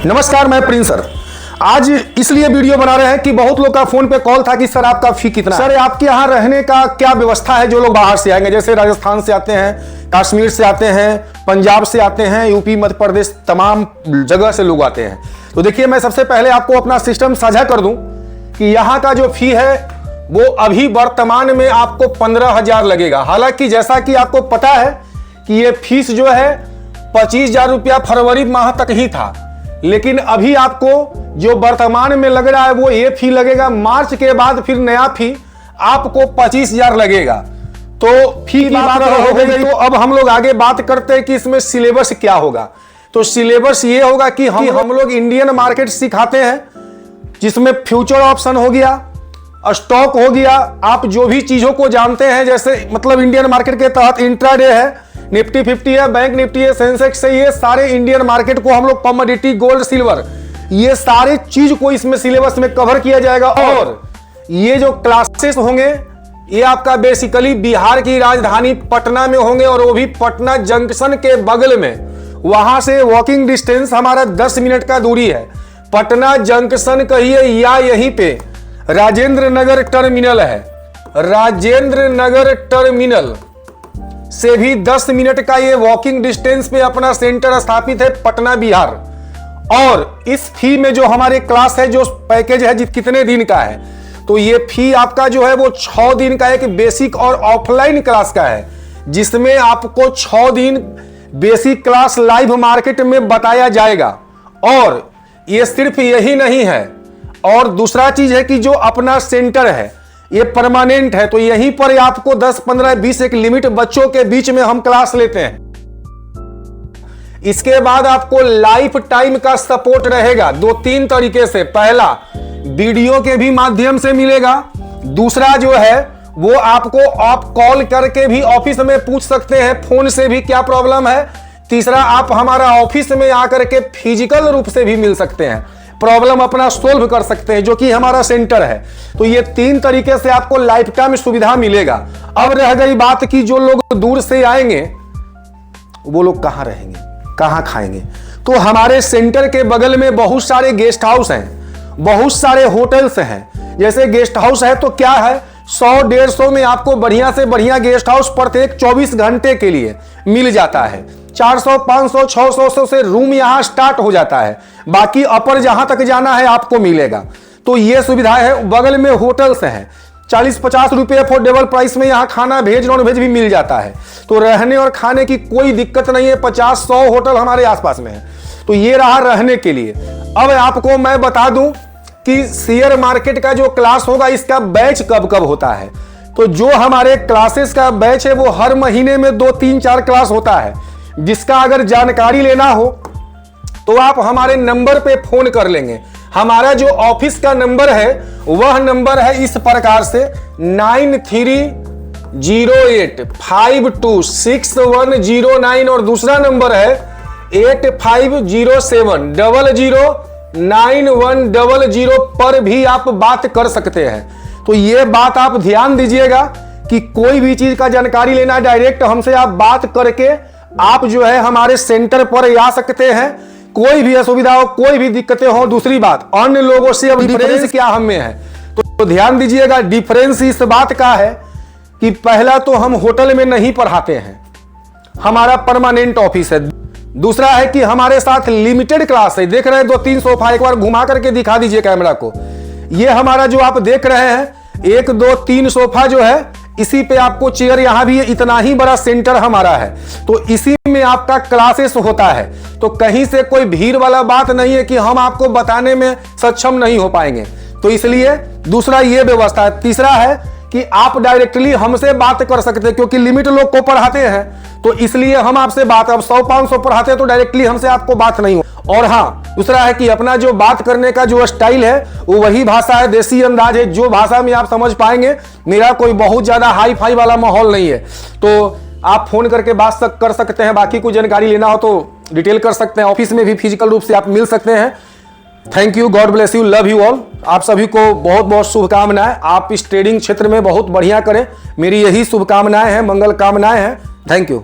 नमस्कार, मैं Prince sir. आज इसलिए वीडियो बना रहे हैं कि बहुत लोग का फोन पे कॉल था कि सर आपका फी कितना है? सर आपके यहाँ रहने का क्या व्यवस्था है? जो लोग बाहर से आएंगे, जैसे राजस्थान से आते हैं, कश्मीर से आते हैं, पंजाब से आते हैं, यूपी, मध्य प्रदेश, तमाम जगह से लोग आते हैं। तो देखिए, मैं सबसे पहले आपको अपना सिस्टम साझा कर दूं कि यहाँ का जो फी है वो अभी वर्तमान में आपको 15,000 लगेगा। हालांकि जैसा कि आपको पता है कि ये फीस जो है 25,000 रुपया फरवरी माह तक ही था, लेकिन अभी आपको जो वर्तमान में लग रहा है वो ये फी लगेगा। मार्च के बाद फिर नया फी आपको 25,000 लगेगा। तो फी की बात हो गई, तो अब हम लोग आगे बात करते हैं कि इसमें सिलेबस क्या होगा। तो सिलेबस ये होगा कि हम लोग इंडियन मार्केट सिखाते हैं, जिसमें फ्यूचर ऑप्शन हो गया, स्टॉक हो गया, आप जो भी चीजों को जानते हैं, जैसे मतलब इंडियन मार्केट के तहत इंट्राडे है, निफ्टी 50 है, बैंक निफ्टी है, सेंसेक्स है, ये सारे इंडियन मार्केट को हम लोग कमोडिटी, गोल्ड, सिल्वर, ये सारे चीज को इसमें सिलेबस में कवर किया जाएगा। और ये जो क्लासेस होंगे ये आपका बेसिकली बिहार की राजधानी पटना में होंगे, और वो भी पटना जंक्शन के बगल में। वहां से वॉकिंग डिस्टेंस हमारा 10 मिनट का दूरी है। पटना जंक्शन कहिए या यहीं पे राजेंद्र नगर टर्मिनल है, राजेंद्र नगर टर्मिनल से भी 10 मिनट का ये वॉकिंग डिस्टेंस पे अपना सेंटर स्थापित है, पटना बिहार। और इस फी में जो हमारे क्लास है, जो पैकेज है, कितने दिन का है, तो ये फी आपका जो है वो 6 दिन का एक बेसिक और ऑफलाइन क्लास का है, जिसमें आपको 6 दिन बेसिक क्लास लाइव मार्केट में बताया जाएगा। और ये सिर्फ यही नहीं है, और दूसरा चीज है कि जो अपना सेंटर है ये परमानेंट है, तो यहीं पर आपको 10, 15, 20 एक लिमिट बच्चों के बीच में हम क्लास लेते हैं। इसके बाद आपको लाइफ टाइम का सपोर्ट रहेगा 2-3 तरीके से। पहला, वीडियो के भी माध्यम से मिलेगा। दूसरा जो है वो आपको आप कॉल करके भी ऑफिस में पूछ सकते हैं, फोन से भी क्या प्रॉब्लम है। तीसरा, आप हमारा ऑफिस में आकर के फिजिकल रूप से भी मिल सकते हैं, प्रॉब्लम अपना सोल्व कर सकते हैं, जो कि हमारा सेंटर है। तो ये 3 तरीके से आपको लाइफ टाइम सुविधा मिलेगा। अब रह गई बात कि जो लोग दूर से आएंगे वो लोग कहां रहेंगे, कहां खाएंगे। तो हमारे सेंटर के बगल में बहुत सारे गेस्ट हाउस हैं, बहुत सारे होटल्स हैं। जैसे गेस्ट हाउस है तो क्या है, 100-150 में आपको बढ़िया से बढ़िया गेस्ट हाउस प्रत्येक 24 घंटे के लिए मिल जाता है। 400, 500, 600 से रूम यहां स्टार्ट हो जाता है। बाकी अपर जहां तक जाना है आपको मिलेगा। तो ये सुविधा है। बगल में होटल्स हैं, 40-50 रुपए अफोर्डेबल प्राइस में यहां खाना वेज नॉन वेज भी मिल जाता है। तो रहने और खाने की कोई दिक्कत नहीं है। 50-100 होटल हमारे आसपास में है। तो ये रहा रहने के लिए। अब आपको मैं बता दूं कि शेयर मार्केट का जो क्लास होगा, इसका बैच कब कब होता है। तो जो हमारे क्लासेस का बैच है वो हर महीने में 2, 3, 4 क्लास होता है। जिसका अगर जानकारी लेना हो तो आप हमारे नंबर पे फोन कर लेंगे। हमारा जो ऑफिस का नंबर है वह नंबर है इस प्रकार से 9308526109, और दूसरा नंबर है 8507009100 पर भी आप बात कर सकते हैं। तो ये बात आप ध्यान दीजिएगा कि कोई भी चीज का जानकारी लेना, डायरेक्ट हमसे आप बात करके आप जो है हमारे सेंटर पर आ सकते हैं। कोई भी असुविधा हो, कोई भी दिक्कतें हो। दूसरी बात, अन्य लोगों से अब डिफरेंस क्या हम में है, तो ध्यान दीजिएगा। डिफरेंस इस बात का है कि पहला तो हम होटल में नहीं पढ़ाते हैं, हमारा परमानेंट ऑफिस है। दूसरा है कि हमारे साथ लिमिटेड क्लास है। देख रहे हैं 2-3 सोफा, एक बार घुमा करके दिखा दीजिए कैमरा को। ये हमारा जो आप देख रहे हैं 1, 2, 3 सोफा जो है, इसी पे आपको चेयर, यहां भी इतना ही बड़ा सेंटर हमारा है। तो इसी में आपका क्लासेस होता है। तो कहीं से कोई भीड़ वाला बात नहीं है कि हम आपको बताने में सक्षम नहीं हो पाएंगे। तो इसलिए दूसरा ये व्यवस्था है। तीसरा है कि आप डायरेक्टली हमसे बात कर सकते हैं, क्योंकि लिमिट लोग को पढ़ाते हैं, तो इसलिए हम आपसे बात, अब 100-500 पढ़ाते हैं तो डायरेक्टली हमसे आपको बात नहीं हो। और हाँ, दूसरा है कि अपना जो बात करने का जो स्टाइल है वो वही भाषा है, देसी अंदाज है, जो भाषा में आप समझ पाएंगे। मेरा कोई बहुत ज्यादा हाई फाई वाला माहौल नहीं है। तो आप फोन करके बात कर सकते हैं। बाकी कोई जानकारी लेना हो तो डिटेल कर सकते हैं। ऑफिस में भी फिजिकल रूप से आप मिल सकते हैं। Thank you, God bless you, love you all. आप सभी को बहुत बहुत शुभकामनाएं। आप इस ट्रेडिंग क्षेत्र में बहुत बढ़िया करें, मेरी यही शुभकामनाएं हैं, मंगल कामनाएं हैं। Thank you.